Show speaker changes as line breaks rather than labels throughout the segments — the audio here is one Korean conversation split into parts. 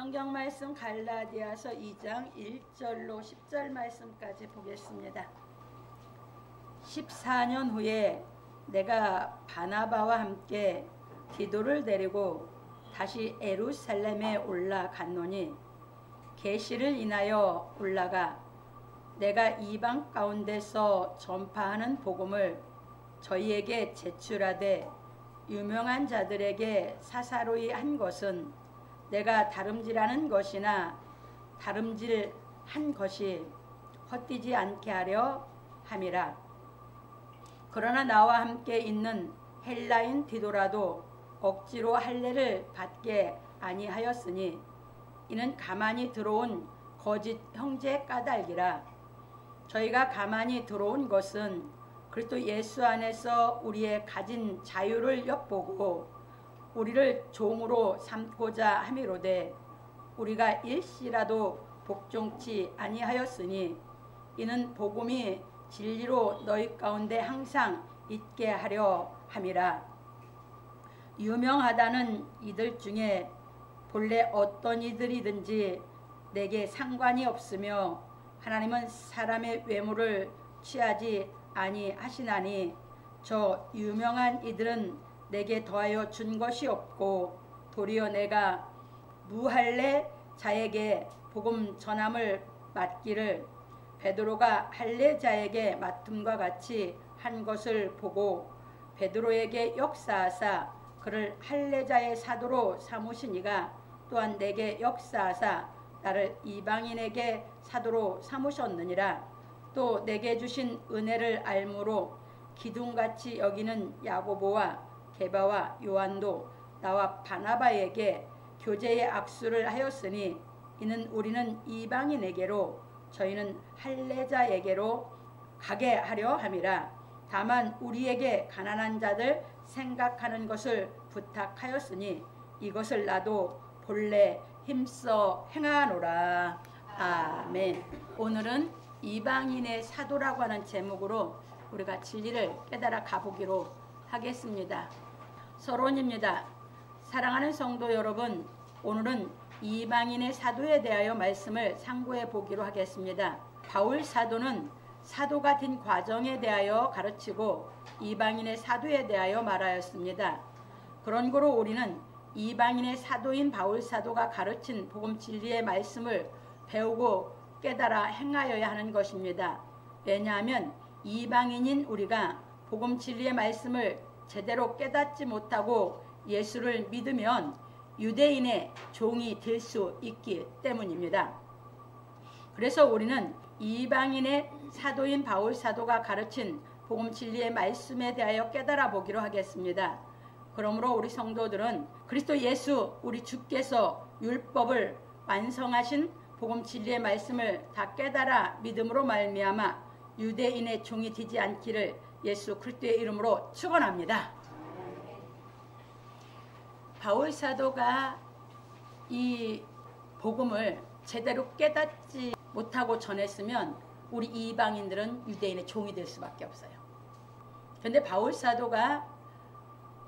성경 말씀 갈라디아서 2장 1절로 10절 말씀까지 보겠습니다. 14년 후에 내가 바나바와 함께 디도를 데리고 다시 예루살렘에 올라갔노니 계시를 인하여 올라가 내가 이방 가운데서 전파하는 복음을 저희에게 제출하되 유명한 자들에게 사사로이 한 것은 내가 다름질하는 것이나 다름질한 것이 헛되지 않게 하려 함이라. 그러나 나와 함께 있는 헬라인 디도라도 억지로 할례를 받게 아니하였으니 이는 가만히 들어온 거짓 형제 까닭이라. 저희가 가만히 들어온 것은 그리스도 예수 안에서 우리의 가진 자유를 엿보고 우리를 종으로 삼고자 함이로되 우리가 일시라도 복종치 아니하였으니 이는 복음이 진리로 너희 가운데 항상 있게 하려 함이라. 유명하다는 이들 중에 본래 어떤 이들이든지 내게 상관이 없으며 하나님은 사람의 외모를 취하지 아니하시나니 저 유명한 이들은 내게 더하여 준 것이 없고 도리어 내가 무할례 자에게 복음 전함을 맡기를 베드로가 할례자에게 맡음과 같이 한 것을 보고 베드로에게 역사하사 그를 할례자의 사도로 삼으시니가 또한 내게 역사하사 나를 이방인에게 사도로 삼으셨느니라. 또 내게 주신 은혜를 알므로 기둥같이 여기는 야고보와 게바와 요한도 나와 바나바에게 교제의 악수를 하였으니 이는 우리는 이방인에게로 저희는 할례자에게로 가게 하려 함이라. 다만 우리에게 가난한 자들 생각하는 것을 부탁하였으니 이것을 나도 본래 힘써 행하노라. 아멘. 오늘은 이방인의 사도라고 하는 제목으로 우리가 진리를 깨달아 가보기로 하겠습니다. 서론입니다. 사랑하는 성도 여러분, 오늘은 이방인의 사도에 대하여 말씀을 상고해 보기로 하겠습니다. 바울 사도는 사도가 된 과정에 대하여 가르치고 이방인의 사도에 대하여 말하였습니다. 그런 거로 우리는 이방인의 사도인 바울 사도가 가르친 복음 진리의 말씀을 배우고 깨달아 행하여야 하는 것입니다. 왜냐하면 이방인인 우리가 복음 진리의 말씀을 제대로 깨닫지 못하고 예수를 믿으면 유대인의 종이 될 수 있기 때문입니다. 그래서 우리는 이방인의 사도인 바울 사도가 가르친 복음 진리의 말씀에 대하여 깨달아 보기로 하겠습니다. 그러므로 우리 성도들은 그리스도 예수 우리 주께서 율법을 완성하신 복음 진리의 말씀을 다 깨달아 믿음으로 말미암아 유대인의 종이 되지 않기를 예수 그리스도의 이름으로 축원합니다. 바울 사도가 이 복음을 제대로 깨닫지 못하고 전했으면 우리 이방인들은 유대인의 종이 될 수밖에 없어요. 그런데 바울 사도가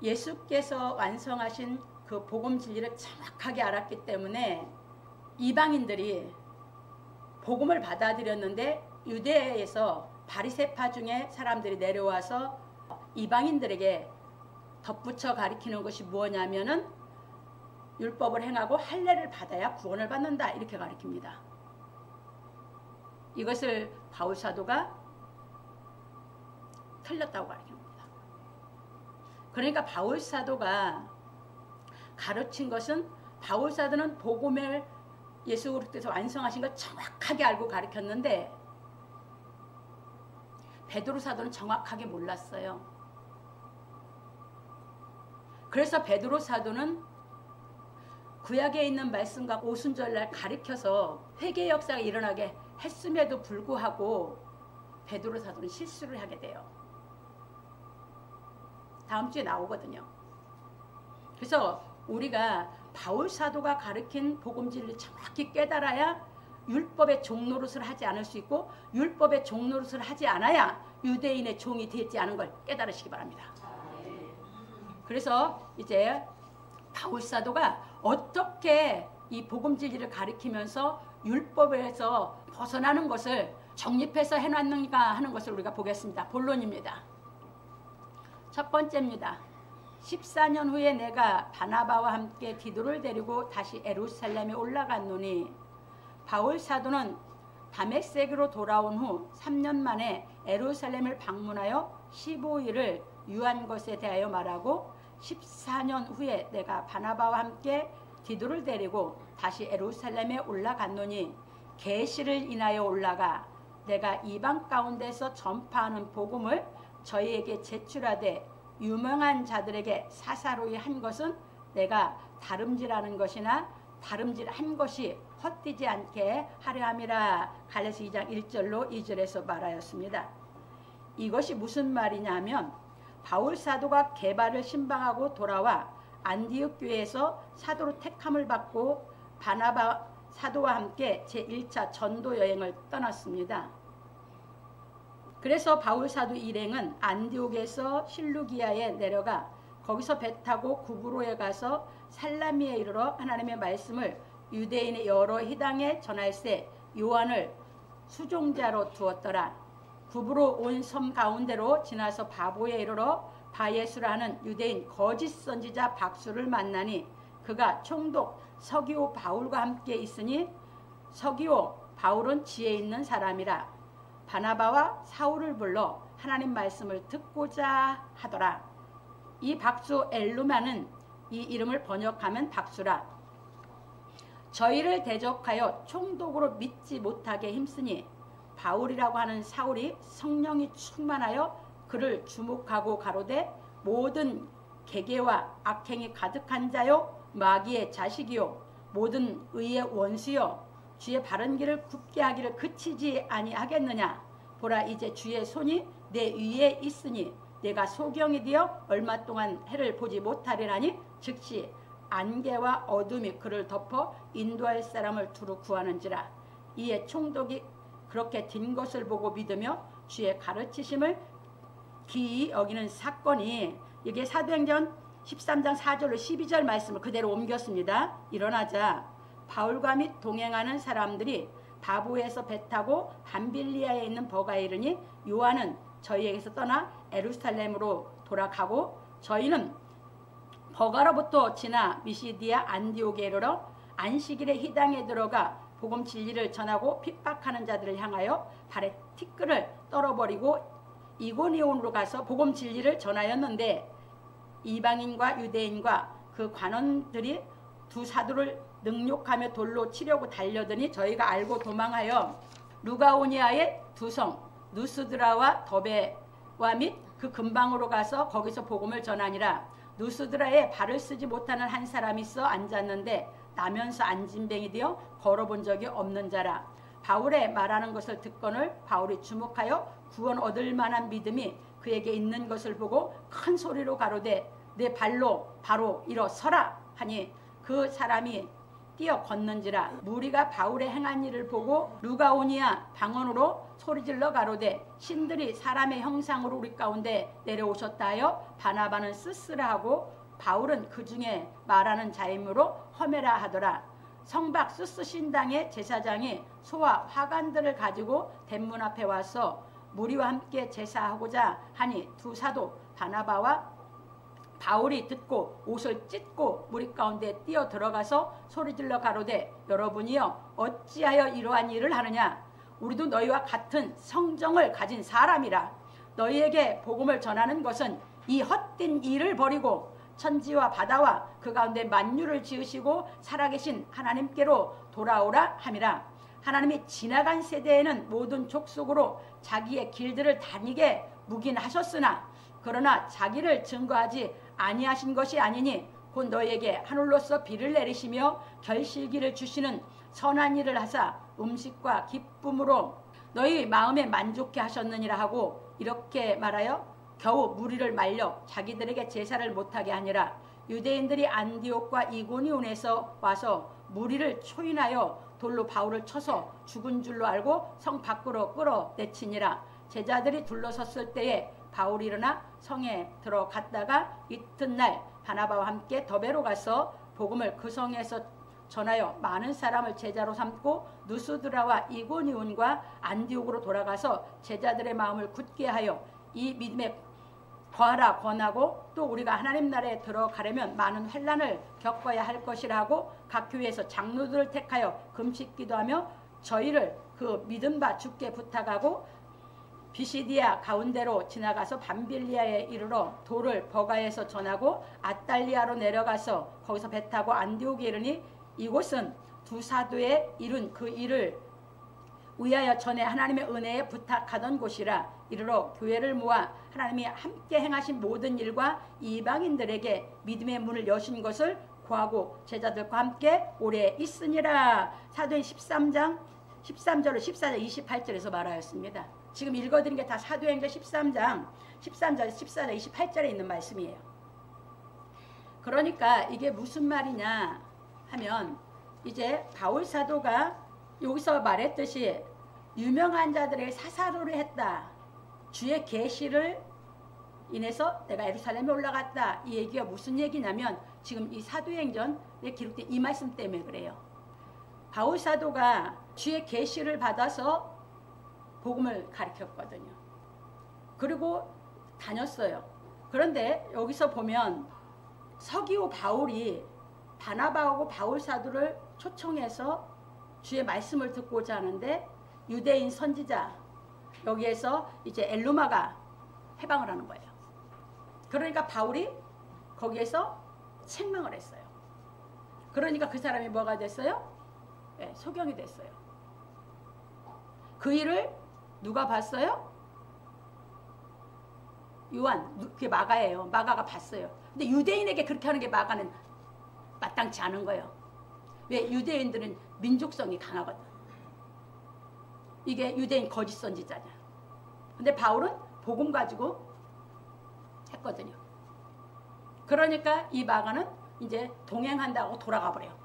예수께서 완성하신 그 복음 진리를 정확하게 알았기 때문에 이방인들이 복음을 받아들였는데 유대에서 바리새파 중에 사람들이 내려와서 이방인들에게 덧붙여 가리키는 것이 무엇이냐면은 율법을 행하고 할례를 받아야 구원을 받는다 이렇게 가리킵니다. 이것을 바울 사도가 틀렸다고 가리킵니다. 그러니까 바울 사도가 가르친 것은 바울 사도는 복음을 예수 그리스도께서 완성하신 걸 정확하게 알고 가르쳤는데 베드로 사도는 정확하게 몰랐어요. 그래서 베드로 사도는 구약에 있는 말씀과 오순절날 가리켜서 회개 역사가 일어나게 했음에도 불구하고 베드로 사도는 실수를 하게 돼요. 다음 주에 나오거든요. 그래서 우리가 바울 사도가 가르친 복음 진리를 정확히 깨달아야 율법의 종노릇을 하지 않을 수 있고, 율법의 종노릇을 하지 않아야 유대인의 종이 되지 않은 걸 깨달으시기 바랍니다. 그래서 이제 바울 사도가 어떻게 이 복음 진리를 가르치면서 율법에서 벗어나는 것을 정립해서 해놨는가 하는 것을 우리가 보겠습니다. 본론입니다. 첫 번째입니다. 14년 후에 내가 바나바와 함께 디도를 데리고 다시 예루살렘에 올라갔노니, 바울 사도는 다메섹으로 돌아온 후 3년 만에 예루살렘을 방문하여 15일을 유한 것에 대하여 말하고, 14년 후에 내가 바나바와 함께 디도를 데리고 다시 예루살렘에 올라갔노니, 계시를 인하여 올라가 내가 이방 가운데서 전파하는 복음을 저희에게 제출하되 유명한 자들에게 사사로이 한 것은 내가 다름질하는 것이나 다름질한 것이 헛되지 않게 하려 함이라. 갈라디아서 2장 1절로 2절에서 말하였습니다. 이것이 무슨 말이냐 하면, 바울 사도가 게바를 신방하고 돌아와 안디옥 교회에서 사도로 택함을 받고 바나바 사도와 함께 제1차 전도 여행을 떠났습니다. 그래서 바울 사도 일행은 안디옥에서 실루기아에 내려가 거기서 배 타고 구브로에 가서 살라미에 이르러 하나님의 말씀을 유대인의 여러 희당에 전할세 요한을 수종자로 두었더라. 구브로 온 섬 가운데로 지나서 바보에 이르러 바예수라는 유대인 거짓 선지자 박수를 만나니, 그가 총독 서기오 바울과 함께 있으니 서기오 바울은 지혜 있는 사람이라. 바나바와 사울을 불러 하나님 말씀을 듣고자 하더라. 이 박수 엘루마는 이 이름을 번역하면 박수라. 저희를 대적하여 총독으로 믿지 못하게 힘쓰니, 바울이라고 하는 사울이 성령이 충만하여 그를 주목하고 가로되, 모든 계계와 악행이 가득한 자요 마귀의 자식이요 모든 의의 원수요 주의 바른 길을 굽게 하기를 그치지 아니하겠느냐. 보라, 이제 주의 손이 내 위에 있으니 내가 소경이 되어 얼마 동안 해를 보지 못하리라니, 즉시 안개와 어둠이 그를 덮어 인도할 사람을 두루 구하는지라. 이에 총독이 그렇게 된 것을 보고 믿으며 주의 가르치심을 기이 여기는 사건이, 이게 사도행전 13장 4절로 12절 말씀을 그대로 옮겼습니다. 일어나자 바울과 및 동행하는 사람들이 바보에서 배 타고 밤빌리아에 있는 버가에 이르니, 요한은 저희에게서 떠나 예루살렘으로 돌아가고, 저희는 버가로부터 지나 미시디아 안디옥에 이르러 안식일에 희당에 들어가 복음 진리를 전하고 핍박하는 자들을 향하여 발에 티끌을 떨어버리고 이고니온으로 가서 복음 진리를 전하였는데, 이방인과 유대인과 그 관원들이 두 사도를 능욕하며 돌로 치려고 달려드니, 저희가 알고 도망하여 루가오니아의 두 성 누스드라와 더베와 및 그 근방으로 가서 거기서 복음을 전하니라. 누스드라에 발을 쓰지 못하는 한 사람이 있어 앉았는데 나면서 앉은뱅이 되어 걸어본 적이 없는 자라. 바울의 말하는 것을 듣거늘 바울이 주목하여 구원 얻을 만한 믿음이 그에게 있는 것을 보고 큰 소리로 가로되, 내 발로 바로 일어서라 하니 그 사람이 뛰어 걷는지라. 무리가 바울의 행한 일을 보고 루가오니아 방언으로 소리질러 가로되, 신들이 사람의 형상으로 우리 가운데 내려오셨다 하여 바나바는 쓰쓰라하고 바울은 그 중에 말하는 자이므로 험해라 하더라. 성박 수스 신당의 제사장이 소와 화관들을 가지고 대문 앞에 와서 무리와 함께 제사하고자 하니, 두 사도 바나바와 바울이 듣고 옷을 찢고 무리 가운데 뛰어 들어가서 소리질러 가로되, 여러분이여 어찌하여 이러한 일을 하느냐. 우리도 너희와 같은 성정을 가진 사람이라. 너희에게 복음을 전하는 것은 이 헛된 일을 버리고 천지와 바다와 그 가운데 만유를 지으시고 살아계신 하나님께로 돌아오라 함이라. 하나님이 지나간 세대에는 모든 족속으로 자기의 길들을 다니게 묵인하셨으나, 그러나 자기를 증거하지 아니하신 것이 아니니 곧 너희에게 하늘로서 비를 내리시며 결실기를 주시는 선한 일을 하사 음식과 기쁨으로 너희 마음에 만족해 하셨느니라 하고 이렇게 말하여 겨우 무리를 말려 자기들에게 제사를 못하게 하니라. 유대인들이 안디옥과 이고니온에서 와서 무리를 초인하여 돌로 바울을 쳐서 죽은 줄로 알고 성 밖으로 끌어내치니라. 제자들이 둘러섰을 때에 바울이 일어나 성에 들어갔다가 이튿날 바나바와 함께 더베로 가서 복음을 그 성에서 전하여 많은 사람을 제자로 삼고 누스드라와 이고니온과 안디옥으로 돌아가서 제자들의 마음을 굳게 하여 이 믿음에 거하라 권하고 또 우리가 하나님 나라에 들어가려면 많은 환난을 겪어야 할 것이라 하고 각 교회에서 장로들을 택하여 금식 기도하며 저희를 그 믿음 바 주께 부탁하고 비시디아 가운데로 지나가서 밤빌리아에 이르러 돌을 버가에서 전하고 아달리아로 내려가서 거기서 배 타고 안디옥에 이르니 이곳은 두 사도의 이룬 그 일을 위하여 전에 하나님의 은혜에 부탁하던 곳이라. 이르러 교회를 모아 하나님이 함께 행하신 모든 일과 이방인들에게 믿음의 문을 여신 것을 구하고 제자들과 함께 오래 있으니라. 사도행 13장 13절로 14절 28절에서 말하였습니다. 지금 읽어드린 게 다 사도행전 13장 13절 14절 28절에 있는 말씀이에요. 그러니까 이게 무슨 말이냐 하면 이제 바울 사도가 여기서 말했듯이 유명한 자들에게 사사로를 했다. 주의 계시를 인해서 내가 예루살렘에 올라갔다. 이 얘기가 무슨 얘기냐면 지금 이 사도행전에 기록된 이 말씀 때문에 그래요. 바울 사도가 주의 계시를 받아서 복음을 가르쳤거든요. 그리고 다녔어요. 그런데 여기서 보면 서기오 바울이 바나바하고 바울 사도를 초청해서 주의 말씀을 듣고자 하는데 유대인 선지자 여기에서 이제 엘루마가 해방을 하는 거예요. 그러니까 바울이 거기에서 책망을 했어요. 그러니까 그 사람이 뭐가 됐어요? 네, 소경이 됐어요. 그 일을 누가 봤어요? 요한, 그게 마가예요. 마가가 봤어요. 근데 유대인에게 그렇게 하는 게 마가는 마땅치 않은 거예요. 왜? 유대인들은 민족성이 강하거든. 이게 유대인 거짓 선지자냐. 근데 바울은 복음 가지고 했거든요. 그러니까 이 마가는 이제 동행한다고 돌아가 버려요.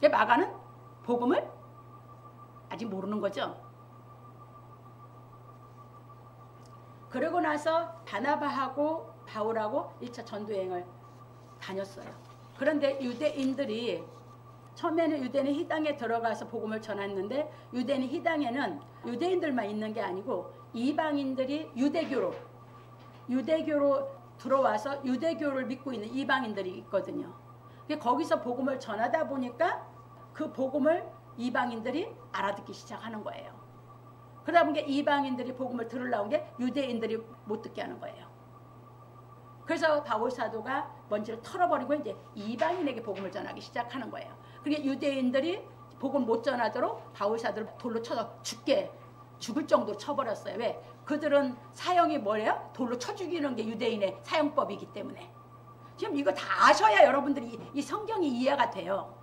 마가는 복음을 아직 모르는 거죠. 그러고 나서 바나바하고 바울하고 1차 전도여행을 다녔어요. 그런데 유대인들이 처음에는 유대인 희당에 들어가서 복음을 전했는데 유대인 희당에는 유대인들만 있는 게 아니고 이방인들이 유대교로 들어와서 유대교를 믿고 있는 이방인들이 있거든요. 거기서 복음을 전하다 보니까 그 복음을 이방인들이 알아듣기 시작하는 거예요. 그러다 보니까 이방인들이 복음을 들으려고 온 게 유대인들이 못 듣게 하는 거예요. 그래서 바울 사도가 먼지를 털어버리고 이제 이방인에게 복음을 전하기 시작하는 거예요. 그게 유대인들이 복음 못 전하도록 바울 사도를 돌로 쳐서 죽을 정도로 쳐버렸어요. 왜? 그들은 사형이 뭐예요? 돌로 쳐 죽이는 게 유대인의 사형법이기 때문에. 지금 이거 다 아셔야 여러분들이 이 성경이 이해가 돼요.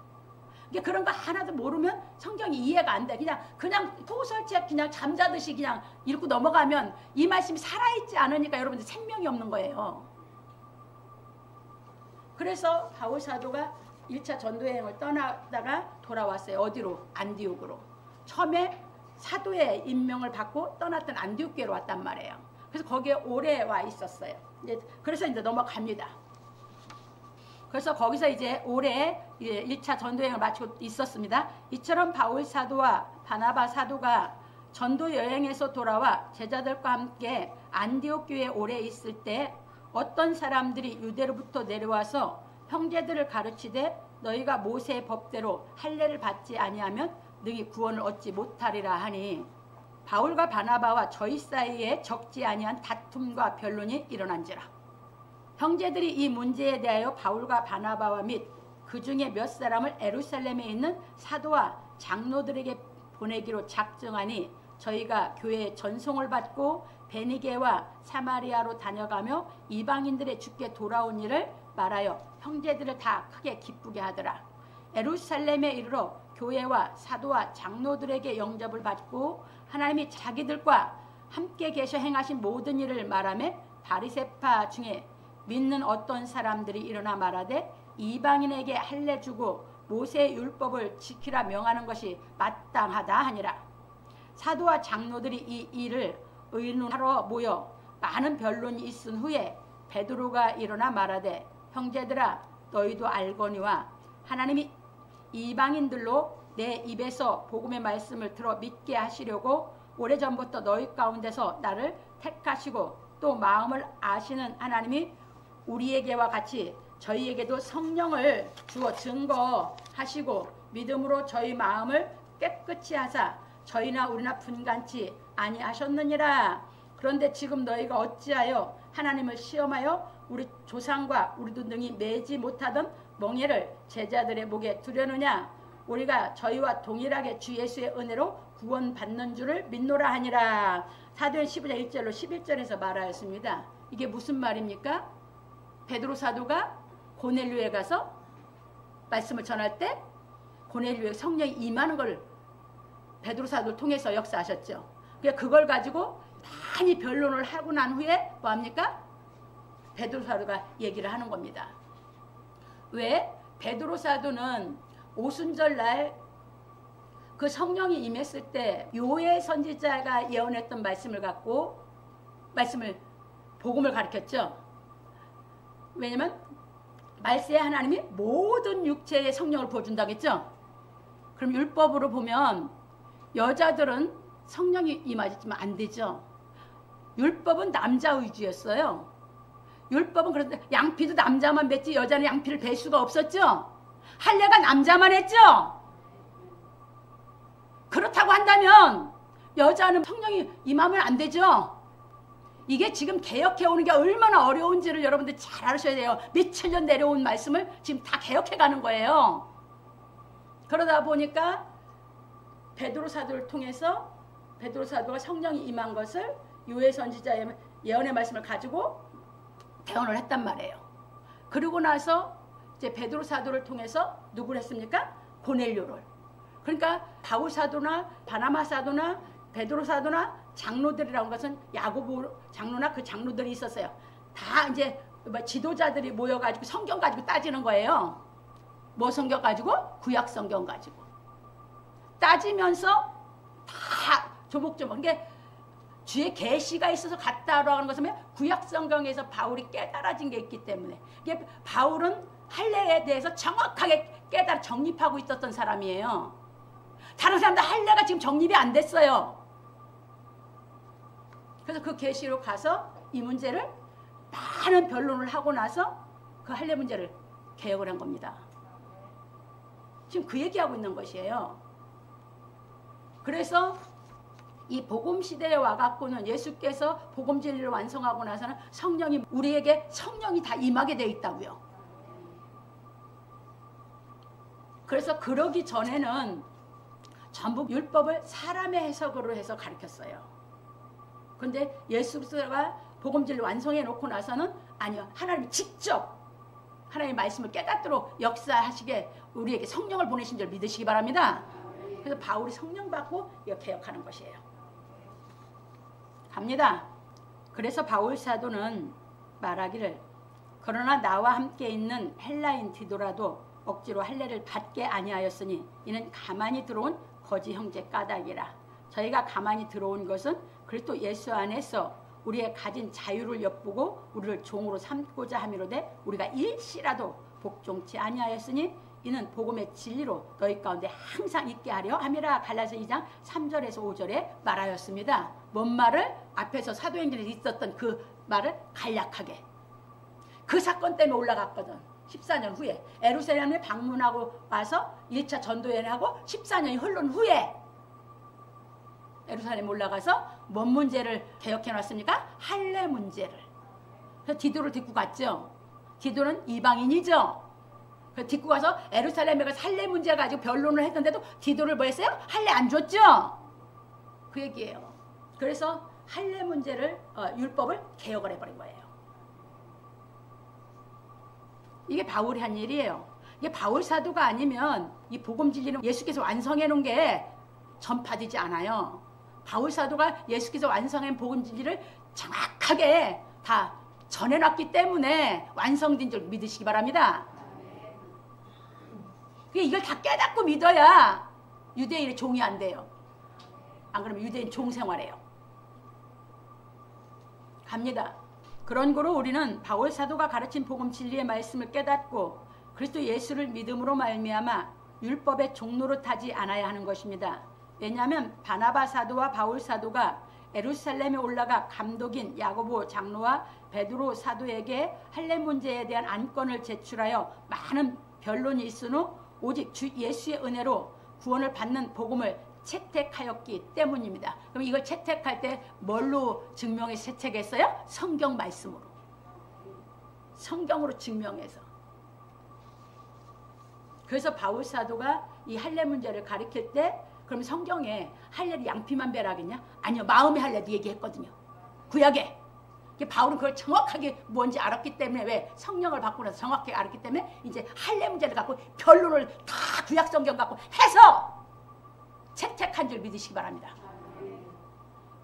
그런 거 하나도 모르면 성경이 이해가 안 돼. 그냥 소설책 그냥 잠자듯이 그냥 읽고 넘어가면 이 말씀이 살아있지 않으니까 여러분들 생명이 없는 거예요. 그래서 바울 사도가 1차 전도여행을 떠나다가 돌아왔어요. 어디로? 안디옥으로. 처음에 사도의 임명을 받고 떠났던 안디옥교로 왔단 말이에요. 그래서 거기에 오래 와 있었어요. 그래서 이제 넘어갑니다. 그래서 거기서 이제 올해 1차 전도여행을 마치고 있었습니다. 이처럼 바울 사도와 바나바 사도가 전도 여행에서 돌아와 제자들과 함께 안디옥 교회에 오래 있을 때 어떤 사람들이 유대로부터 내려와서 형제들을 가르치되 너희가 모세의 법대로 할례를 받지 아니하면 너희 구원을 얻지 못하리라 하니 바울과 바나바와 저희 사이에 적지 아니한 다툼과 변론이 일어난지라. 형제들이 이 문제에 대하여 바울과 바나바와 및 그 중에 몇 사람을 예루살렘에 있는 사도와 장로들에게 보내기로 작정하니 저희가 교회에 전송을 받고 베니게와 사마리아로 다녀가며 이방인들의 주께 돌아온 일을 말하여 형제들을 다 크게 기쁘게 하더라. 예루살렘에 이르러 교회와 사도와 장로들에게 영접을 받고 하나님이 자기들과 함께 계셔 행하신 모든 일을 말하며 바리새파 중에 믿는 어떤 사람들이 일어나 말하되 이방인에게 할례 주고 모세의 율법을 지키라 명하는 것이 마땅하다 하니라. 사도와 장로들이 이 일을 의논하러 모여 많은 변론이 있은 후에 베드로가 일어나 말하되 형제들아 너희도 알거니와 하나님이 이방인들로 내 입에서 복음의 말씀을 들어 믿게 하시려고 오래전부터 너희 가운데서 나를 택하시고 또 마음을 아시는 하나님이 우리에게와 같이 저희에게도 성령을 주어 증거하시고 믿음으로 저희 마음을 깨끗이 하사 저희나 우리나 분간치 아니하셨느니라. 그런데 지금 너희가 어찌하여 하나님을 시험하여 우리 조상과 우리도 능히 매지 못하던 멍에를 제자들의 목에 두려느냐. 우리가 저희와 동일하게 주 예수의 은혜로 구원받는 줄을 믿노라 하니라. 사도행 15장 1절로 11절에서 말하였습니다. 이게 무슨 말입니까? 베드로 사도가 고넬료에 가서 말씀을 전할 때 고넬료에 성령이 임하는 걸 베드로 사도를 통해서 역사하셨죠. 그걸 가지고 많이 변론을 하고 난 후에 뭐합니까? 베드로 사도가 얘기를 하는 겁니다. 왜? 베드로 사도는 오순절날 그 성령이 임했을 때 요엘 선지자가 예언했던 말씀을 갖고 복음을 가르쳤죠. 왜냐면 말세에 하나님이 모든 육체에 성령을 부어준다고 했죠. 그럼 율법으로 보면 여자들은 성령이 임하지만 안 되죠. 율법은 남자 위주였어요. 율법은 그런데 양피도 남자만 맺지 여자는 양피를 뵐 수가 없었죠. 할례가 남자만 했죠. 그렇다고 한다면 여자는 성령이 임하면 안 되죠. 이게 지금 개혁해오는 게 얼마나 어려운지를 여러분들 잘 아셔야 돼요. 며칠 전 내려온 말씀을 지금 다 개혁해가는 거예요. 그러다 보니까 베드로 사도를 통해서 베드로 사도가 성령이 임한 것을 요엘 선지자의 예언의 말씀을 가지고 대언을 했단 말이에요. 그리고 나서 이제 베드로 사도를 통해서 누구를 했습니까? 고넬료를. 그러니까 바울 사도나 바나바 사도나 베드로 사도나 장로들이라는 것은 야고보 장로나 그 장로들이 있었어요. 다 이제 지도자들이 모여가지고 성경 가지고 따지는 거예요. 뭐 성경 가지고? 구약 성경 가지고. 따지면서 다 조목조목. 이게 주의 계시가 있어서 갔다라고 하는 것은 구약 성경에서 바울이 깨달아진 게 있기 때문에. 이게 바울은 할례에 대해서 정확하게 깨달아 정립하고 있었던 사람이에요. 다른 사람들 할례가 지금 정립이 안 됐어요. 그래서 그 계시로 가서 이 문제를 많은 변론을 하고 나서 그 할례 문제를 개혁을 한 겁니다. 지금 그 얘기하고 있는 것이에요. 그래서 이 복음 시대에 와갖고는 예수께서 복음 진리를 완성하고 나서는 성령이 우리에게 성령이 다 임하게 되어 있다고요. 그래서 그러기 전에는 전부 율법을 사람의 해석으로 해서 가르쳤어요. 그런데 예수가 복음 진리를 완성해 놓고 나서는 아니요, 하나님이 직접 하나님의 말씀을 깨닫도록 역사하시게 우리에게 성령을 보내신 줄 믿으시기 바랍니다. 그래서 바울이 성령 받고 이거 개혁하는 것이에요. 갑니다. 그래서 바울 사도는 말하기를 그러나 나와 함께 있는 헬라인 디도라도 억지로 할례를 받게 아니하였으니 이는 가만히 들어온 거지 형제 까닭이라. 저희가 가만히 들어온 것은 그리스도 예수 안에서 우리의 가진 자유를 엿보고 우리를 종으로 삼고자 함이로되 우리가 일시라도 복종치 아니하였으니 이는 복음의 진리로 너희 가운데 항상 있게 하려 함이라. 갈라디아서 2장 3절에서 5절에 말하였습니다. 뭔 말을? 앞에서 사도행전에 있었던 그 말을 간략하게. 그 사건 때문에 올라갔거든. 14년 후에 예루살렘에 방문하고 와서 1차 전도여행을 하고 14년이 흐른 후에 예루살렘에 올라가서 뭔 문제를 개혁해 놨습니까? 할례 문제를. 그래서 디도를 데리고 갔죠. 디도는 이방인이죠. 그래서 데리고 가서 예루살렘에 가서 할례 문제 가지고 변론을 했는데도 디도를 뭐 했어요? 할례 안 줬죠. 그 얘기예요. 그래서 할례 문제를 율법을 개혁을 해버린 거예요. 이게 바울이 한 일이에요. 이게 바울 사도가 아니면 이 복음 진리는 예수께서 완성해 놓은 게 전파되지 않아요. 바울 사도가 예수께서 완성한 복음 진리를 정확하게 다 전해놨기 때문에 완성된 줄 믿으시기 바랍니다. 이걸 다 깨닫고 믿어야 유대인의 종이 안 돼요. 안 그러면 유대인 종 생활해요. 갑니다. 그런 거로 우리는 바울 사도가 가르친 복음 진리의 말씀을 깨닫고 그리스도 예수를 믿음으로 말미암아 율법의 종로로 타지 않아야 하는 것입니다. 왜냐하면 바나바 사도와 바울 사도가 예루살렘에 올라가 감독인 야고보 장로와 베드로 사도에게 할례 문제에 대한 안건을 제출하여 많은 변론이 있은 후 오직 주 예수의 은혜로 구원을 받는 복음을 채택하였기 때문입니다. 그럼 이걸 채택할 때 뭘로 증명해서 채택했어요? 성경 말씀으로. 성경으로 증명해서. 그래서 바울 사도가 이 할례 문제를 가르칠 때 그럼 성경에 할례를 양피만 베라겠냐? 아니요. 마음의 할례도 얘기했거든요. 구약에. 바울은 그걸 정확하게 뭔지 알았기 때문에 왜 성령을 받고 나서 정확하게 알았기 때문에 이제 할례 문제를 갖고 변론을 다 구약 성경 갖고 해서 채택한 줄 믿으시기 바랍니다.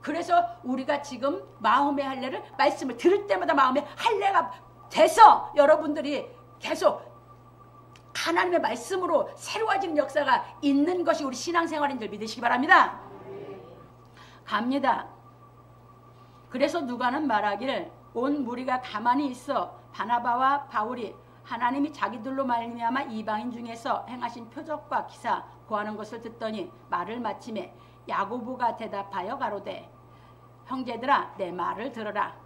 그래서 우리가 지금 마음의 할례를 말씀을 들을 때마다 마음의 할례가 돼서 여러분들이 계속 하나님의 말씀으로 새로워지는 역사가 있는 것이 우리 신앙생활인 줄 믿으시기 바랍니다. 갑니다. 그래서 누가는 말하기를 온 무리가 가만히 있어 바나바와 바울이 하나님이 자기들로 말미암아 이방인 중에서 행하신 표적과 기사 고하는 것을 듣더니 말을 마침에 야고보가 대답하여 가로되 형제들아 내 말을 들어라.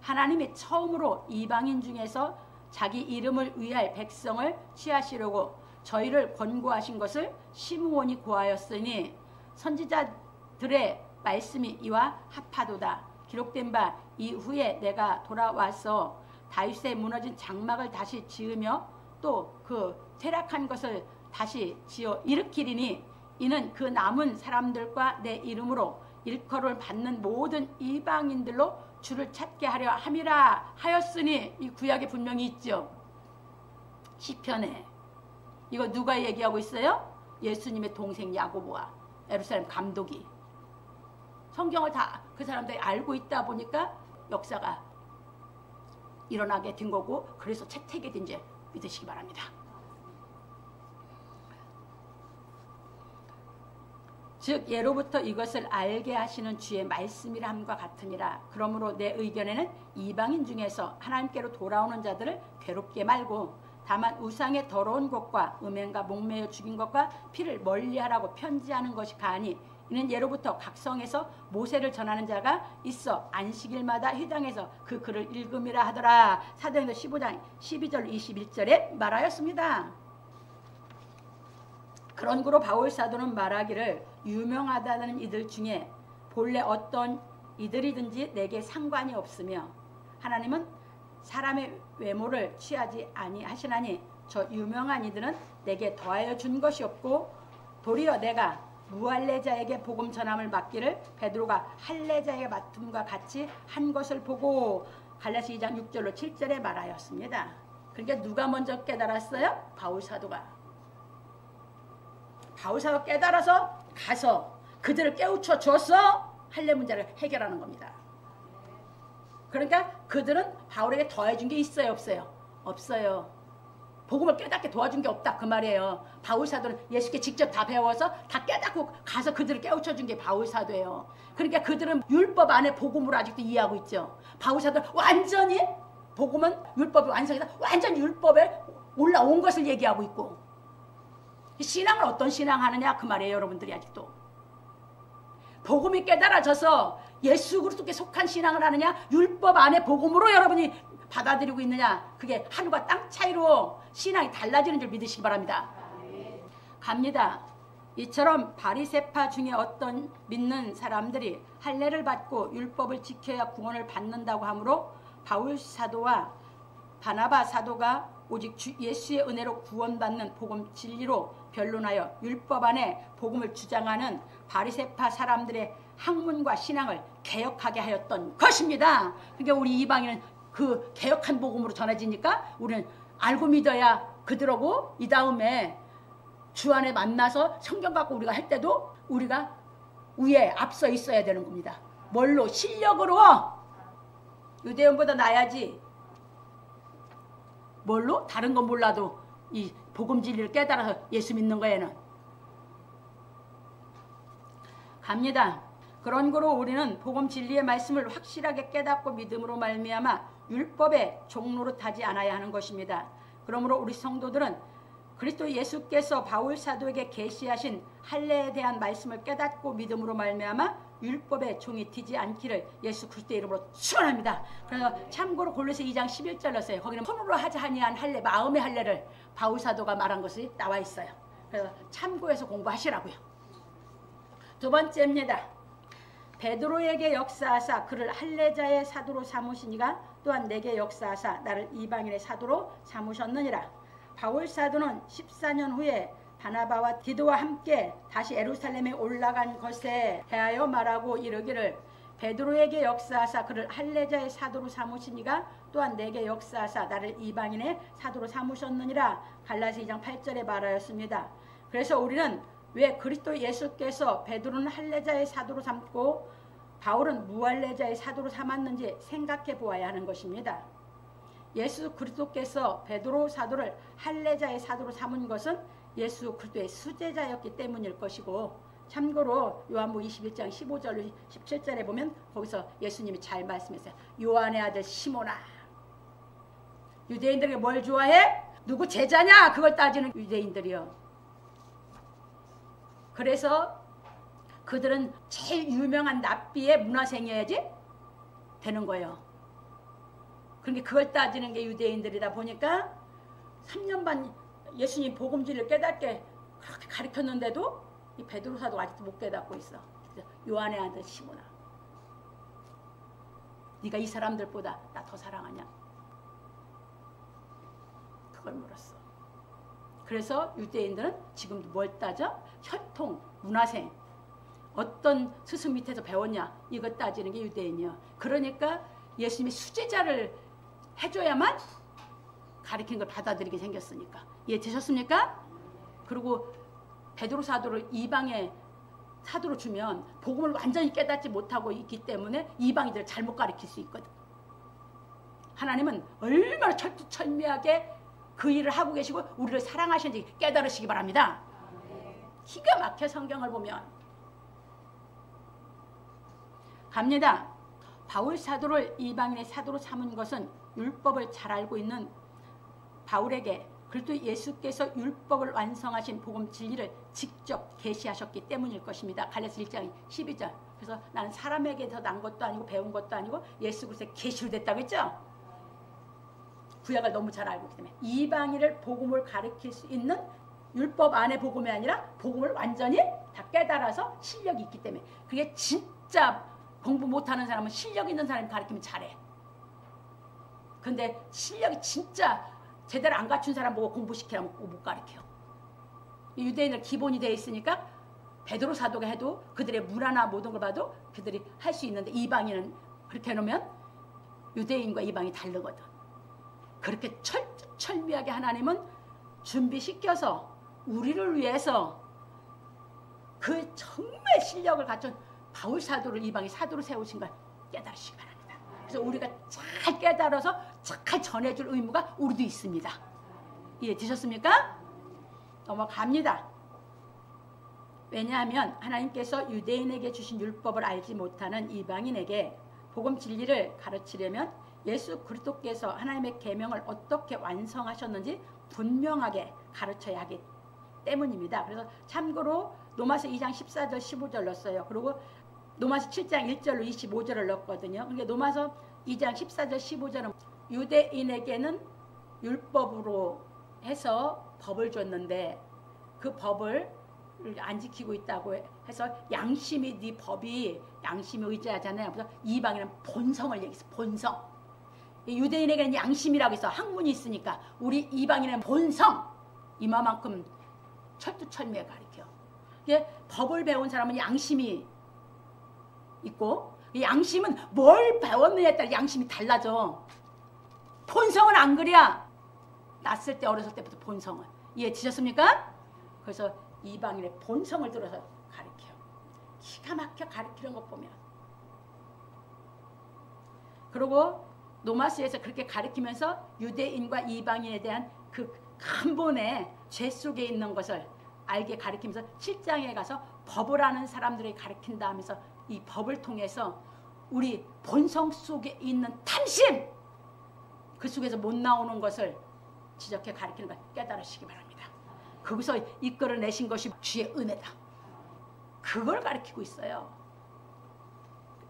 하나님이 처음으로 이방인 중에서 자기 이름을 위할 백성을 취하시려고 저희를 권고하신 것을 시므온이 고하였으니 선지자들의 말씀이 이와 합하도다. 기록된 바 이후에 내가 돌아와서 다윗의 무너진 장막을 다시 지으며 또 그 퇴락한 것을 다시 지어 일으키리니 이는 그 남은 사람들과 내 이름으로 일컬을 받는 모든 이방인들로 주를 찾게 하려 함이라 하였으니 이 구약에 분명히 있죠. 시편에 이거 누가 얘기하고 있어요? 예수님의 동생 야고보와 예루살렘 감독이 성경을 다 그 사람들이 알고 있다 보니까 역사가 일어나게 된 거고 그래서 채택이 된지 믿으시기 바랍니다. 즉 예로부터 이것을 알게 하시는 주의 말씀이라 함과 같으니라. 그러므로 내 의견에는 이방인 중에서 하나님께로 돌아오는 자들을 괴롭게 말고 다만 우상의 더러운 것과 음행과 목매어 죽인 것과 피를 멀리하라고 편지하는 것이 가하니 이는 예로부터 각 성에서 모세를 전하는 자가 있어 안식일마다 회당에서 그 글을 읽음이라 하더라. 사도행전 15장 12절 21절에 말하였습니다. 그런 거로 바울 사도는 말하기를 유명하다는 이들 중에 본래 어떤 이들이든지 내게 상관이 없으며 하나님은 사람의 외모를 취하지 아니하시나니 저 유명한 이들은 내게 더하여 준 것이 없고 도리어 내가 무할례자에게 복음 전함을 맡기를 베드로가 할례자에게 맡음과 같이 한 것을 보고 갈라디아 2장 6절로 7절에 말하였습니다. 그러니까 누가 먼저 깨달았어요? 바울 사도가. 바울 사도가 깨달아서 가서 그들을 깨우쳐 줘서 할례 문제를 해결하는 겁니다. 그러니까 그들은 바울에게 더해준 게 있어요? 없어요? 없어요. 복음을 깨닫게 도와준 게 없다 그 말이에요. 바울 사도는 예수께 직접 다 배워서 다 깨닫고 가서 그들을 깨우쳐 준 게 바울 사도예요. 그러니까 그들은 율법 안에 복음으로 아직도 이해하고 있죠. 바울 사도는 완전히 복음은 율법이 완성해서 완전히 율법에 올라온 것을 얘기하고 있고 신앙을 어떤 신앙 하느냐 그 말이에요. 여러분들이 아직도 복음이 깨달아져서 예수 그리스도께 속한 신앙을 하느냐 율법 안에 복음으로 여러분이 받아들이고 있느냐 그게 하늘과 땅 차이로 신앙이 달라지는 줄 믿으시기 바랍니다. 갑니다. 이처럼 바리새파 중에 어떤 믿는 사람들이 할례를 받고 율법을 지켜야 구원을 받는다고 하므로 바울 사도와 바나바 사도가 오직 주 예수의 은혜로 구원받는 복음 진리로 변론하여 율법 안에 복음을 주장하는 바리새파 사람들의 학문과 신앙을 개혁하게 하였던 것입니다. 그러니까 우리 이방인은 그 개혁한 복음으로 전해지니까 우리는 알고 믿어야 그들하고 이 다음에 주 안에 만나서 성경 갖고 우리가 할 때도 우리가 위에 앞서 있어야 되는 겁니다. 뭘로? 실력으로. 유대인보다 나야지. 뭘로? 다른 건 몰라도 이 복음 진리를 깨달아서 예수 믿는 거에는. 갑니다. 그런 거로 우리는 복음 진리의 말씀을 확실하게 깨닫고 믿음으로 말미암아 율법의 종로로 타지 않아야 하는 것입니다. 그러므로 우리 성도들은 그리스도 예수께서 바울 사도에게 계시하신 할례에 대한 말씀을 깨닫고 믿음으로 말미암아 율법의 종이 되지 않기를 예수 그리스도의 이름으로 축원합니다. 그래서 참고로 골로새 2장 11절 넣었어요. 거기는 손으로 하지 아니한 할례, 마음의 할례를 바울 사도가 말한 것이 나와 있어요. 그래서 참고해서 공부하시라고요. 두 번째입니다. 베드로에게 역사하사 그를 할례자의 사도로 삼으시니가 또한 내게 역사하사 나를 이방인의 사도로 삼으셨느니라. 바울 사도는 14년 후에 바나바와 디도와 함께 다시 예루살렘에 올라간 것에 대하여 말하고 이르기를 베드로에게 역사하사 그를 할례자의 사도로 삼으시니가 또한 내게 역사하사 나를 이방인의 사도로 삼으셨느니라. 갈라디아 2장 8절에 말하였습니다. 그래서 우리는 왜 그리스도 예수께서 베드로는 할례자의 사도로 삼고 바울은 무할례자의 사도로 삼았는지 생각해 보아야 하는 것입니다. 예수 그리스도께서 베드로 사도를 할례자의 사도로 삼은 것은 예수 그리스도의 수제자였기 때문일 것이고, 참고로 요한복음 21장 15절 17절에 보면 거기서 예수님이 잘 말씀했어요. 요한의 아들 시몬아. 유대인들에게 뭘 좋아해? 누구 제자냐? 그걸 따지는 유대인들이요. 그래서 그들은 제일 유명한 랍비의 문화생이어야지 되는 거예요. 그러니까 그걸 따지는 게 유대인들이다 보니까 3년 반 예수님 복음 진리를 깨닫게 그렇게 가르쳤는데도 이 베드로 사도가 아직도 못 깨닫고 있어. 요한의 아들 시몬아, 네가 이 사람들보다 나 더 사랑하냐? 그걸 물었어. 그래서 유대인들은 지금도 뭘 따져? 혈통, 문화생, 어떤 스승 밑에서 배웠냐, 이거 따지는 게 유대인이야. 그러니까 예수님이 수제자를 해줘야만 가르친 걸 받아들이게 생겼으니까. 이해되셨습니까? 그리고 베드로 사도를 이방의 사도로 주면 복음을 완전히 깨닫지 못하고 있기 때문에 이방인들을 잘못 가르칠 수 있거든. 하나님은 얼마나 철두철미하게 그 일을 하고 계시고 우리를 사랑하시는지 깨달으시기 바랍니다. 기가 막혀 성경을 보면. 갑니다. 바울 사도를 이방인의 사도로 삼은 것은 율법을 잘 알고 있는 바울에게 그리스도 예수께서 율법을 완성하신 복음 진리를 직접 계시하셨기 때문일 것입니다. 갈라디아 1장 12절. 그래서 나는 사람에게서 난 것도 아니고 배운 것도 아니고 예수 그리스도의 계시로 됐다고 했죠. 구약을 너무 잘 알고 있기 때문에 이방인을 복음을 가르칠 수 있는 율법 안의 복음이 아니라 복음을 완전히 다 깨달아서 실력이 있기 때문에. 그게 진짜 공부 못하는 사람은 실력 있는 사람이 가르치면 잘해. 근데 실력이 진짜 제대로 안 갖춘 사람 보고 공부시키라면 못 가르쳐. 유대인들 기본이 되어 있으니까 베드로 사도가 해도 그들의 문화나 모든 걸 봐도 그들이 할 수 있는데, 이방인은 그렇게 해놓으면 유대인과 이방이 다르거든. 그렇게 철두철미하게 하나님은 준비시켜서 우리를 위해서 그 정말 실력을 갖춘 바울 사도를 이방의 사도로 세우신 걸 깨달으시기 바랍니다. 그래서 우리가 잘 깨달아서 잘 전해줄 의무가 우리도 있습니다. 이해되셨습니까? 넘어갑니다. 왜냐하면 하나님께서 유대인에게 주신 율법을 알지 못하는 이방인에게 복음 진리를 가르치려면 예수 그리스도께서 하나님의 계명을 어떻게 완성하셨는지 분명하게 가르쳐야 하기 때문입니다. 그래서 참고로 로마서 2장 14절 15절 넣었어요. 그리고 로마서 7장 1절로 25절을 넣었거든요. 그러니까 로마서 2장 14절 15절은 유대인에게는 율법으로 해서 법을 줬는데 그 법을 안 지키고 있다고 해서 양심이 네 법이 양심이 의지하잖아요. 그래서 이방인은 본성을 얘기했어. 본성. 유대인에게는 양심이라고 해서 학문이 있으니까 우리 이방인은 본성. 이만큼 철두철미하게 가르쳐. 법을 배운 사람은 양심이 있고, 양심은 뭘 배웠느냐에 따라 양심이 달라져. 본성은 안 그래야. 났을 때 어렸을 때부터 본성을 이해지셨습니까? 그래서 이방인의 본성을 들어서 가르쳐요. 기가 막혀 가르치는 것 보면. 그리고 노마스에서 그렇게 가르치면서 유대인과 이방인에 대한 그 근본의 죄 속에 있는 것을 알게 가르치면서 7장에 가서 법을 아는 사람들에게 가르친다 하면서 이 법을 통해서 우리 본성 속에 있는 탐심, 그 속에서 못 나오는 것을 지적해 가르치는 걸 깨달으시기 바랍니다. 거기서 이끌어내신 것이 주의 은혜다. 그걸 가르치고 있어요.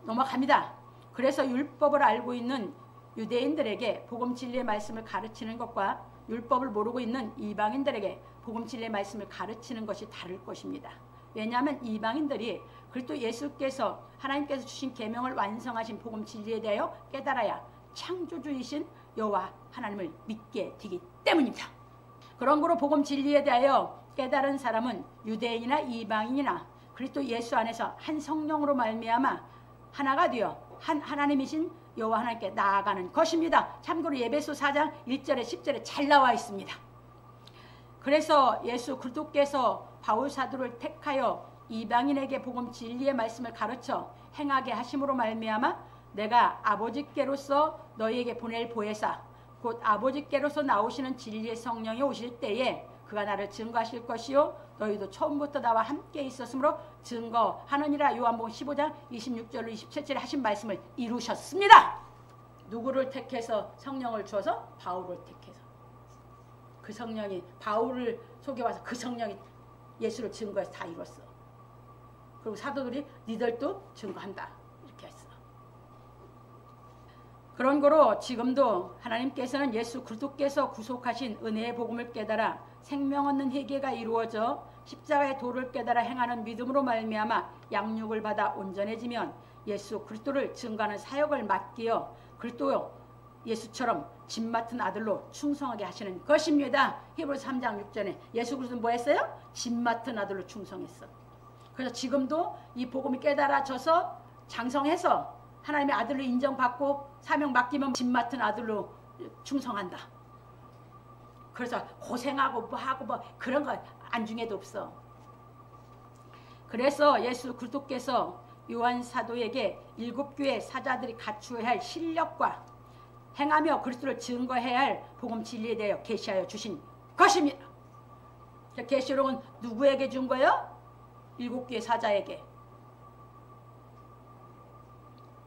넘어갑니다. 그래서 율법을 알고 있는 유대인들에게 복음 진리의 말씀을 가르치는 것과 율법을 모르고 있는 이방인들에게 복음 진리의 말씀을 가르치는 것이 다를 것입니다. 왜냐하면 이방인들이 그리스도 예수께서 하나님께서 주신 계명을 완성하신 복음 진리에 대하여 깨달아야 창조주이신 여호와 하나님을 믿게 되기 때문입니다. 그런 거로 복음 진리에 대하여 깨달은 사람은 유대인이나 이방인이나 그리스도 예수 안에서 한 성령으로 말미암아 하나가 되어 하나님이신 여호와 하나님께 나아가는 것입니다. 참고로 에베소 4장 1절에 10절에 잘 나와 있습니다. 그래서 예수 그리스도께서 바울 사도를 택하여 이방인에게 복음 진리의 말씀을 가르쳐 행하게 하심으로 말미암아 내가 아버지께로서 너희에게 보낼 보혜사 곧 아버지께로서 나오시는 진리의 성령이 오실 때에 그가 나를 증거하실 것이요 너희도 처음부터 나와 함께 있었으므로 증거하느니라. 요한복음 15장 26절로 27절에 하신 말씀을 이루셨습니다. 누구를 택해서 성령을 주어서 바울을 택해서 그 성령이 바울을 속에 와서 그 성령이 예수를 증거해서 다 이뤘어. 그리고 사도들이 니들도 증거한다 이렇게 했어. 그런 거로 지금도 하나님께서는 예수 그리스도께서 구속하신 은혜의 복음을 깨달아 생명 얻는 회개가 이루어져 십자가의 도를 깨달아 행하는 믿음으로 말미암아 양육을 받아 온전해지면 예수 그리스도를 증거하는 사역을 맡기어 그리스도 예수처럼 집 맡은 아들로 충성하게 하시는 것입니다. 히브리서 3장 6절에 예수 그리스도는 뭐 했어요? 집 맡은 아들로 충성했어. 그래서 지금도 이 복음이 깨달아져서 장성해서 하나님의 아들로 인정받고 사명 맡기면 집 맡은 아들로 충성한다. 그래서 고생하고 뭐 하고 뭐 그런 거 안중에도 없어. 그래서 예수 그리스도께서 요한 사도에게 7교회 사자들이 갖추어야 할 실력과 행하며 그리스도를 증거해야 할 복음 진리에 대하여 계시하여 주신 것입니다. 계시록은 누구에게 준 거예요? 7교회 사자에게.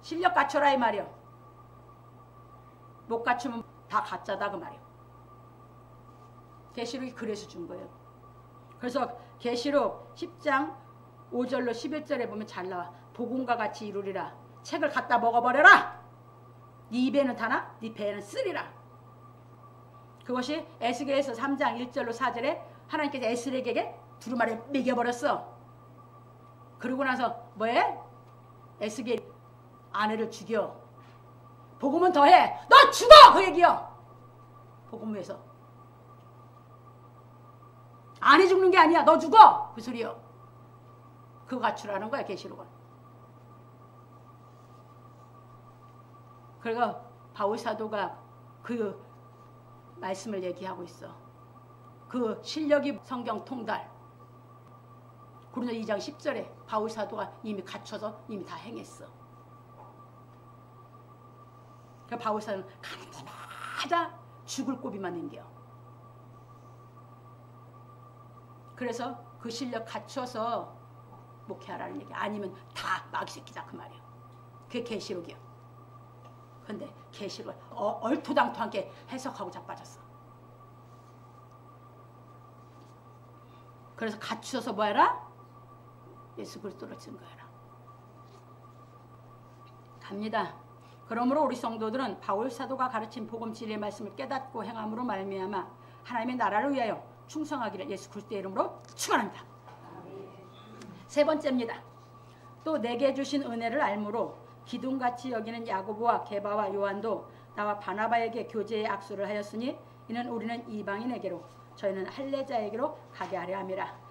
실력 갖춰라 이 말이요. 못 갖추면 다 가짜다 그 말이요. 계시록이 그래서 준 거예요. 그래서 계시록 10장 5절로 11절에 보면 잘 나와. 복음과 같이 이루리라. 책을 갖다 먹어버려라. 네 입에는 타나 네 배에는 쓰리라. 그것이 에스겔에서 3장 1절로 4절에 하나님께서 에스겔에게 두루마리 먹여버렸어. 그러고 나서 뭐해? 에스겔 아내를 죽여. 복음은 더해. 너 죽어! 그 얘기요. 복음 위해서. 아내 죽는 게 아니야. 너 죽어! 그 소리요. 그거 갖추라는 거야 계시록은. 그래서 바울 사도가 그 말씀을 얘기하고 있어. 그 실력이 성경 통달. 고린도 2장 10절에 바울 사도가 이미 갖춰서 이미 다 행했어. 그 바울 사도는 가는 데마다 죽을 고비만 남겨. 그래서 그 실력 갖춰서 목회하라는 얘기. 아니면 다 마귀새끼다 그 말이야. 그게 계시록이야. 근데 계시록을 얼토당토하게 해석하고 자빠졌어. 그래서 갖추어서 뭐해라? 예수 그리스도를 증거해라. 갑니다. 그러므로 우리 성도들은 바울 사도가 가르친 복음 진리의 말씀을 깨닫고 행함으로 말미암아 하나님의 나라를 위하여 충성하기를 예수 그리스도의 이름으로 축원합니다. 세 번째입니다. 또 내게 주신 은혜를 알므로 기둥같이 여기는 야고보와 게바와 요한도 나와 바나바에게 교제의 악수를 하였으니 이는 우리는 이방인에게로 저희는 할례자에게로 가게 하려 함이라.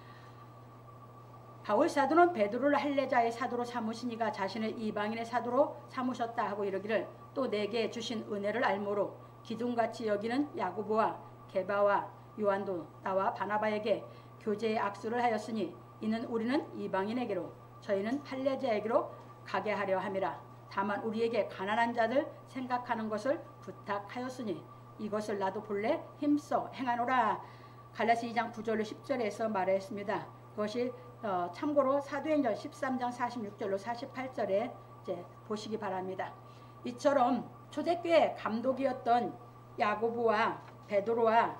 바울 사도는 베드로를 할례자의 사도로 삼으시니가 자신을 이방인의 사도로 삼으셨다 하고 이르기를 또 내게 주신 은혜를 알므로 기둥같이 여기는 야고보와 게바와 요한도 나와 바나바에게 교제의 악수를 하였으니 이는 우리는 이방인에게로 저희는 할례자에게로 가게 하려 함이라. 다만 우리에게 가난한 자들 생각하는 것을 부탁하였으니 이것을 나도 본래 힘써 행하노라. 갈라디아 2장 9절로 10절에서 말했습니다. 그것이 참고로 사도행전 13장 46절로 48절에 이제 보시기 바랍니다. 이처럼 초대교회 감독이었던 야고보와 베드로와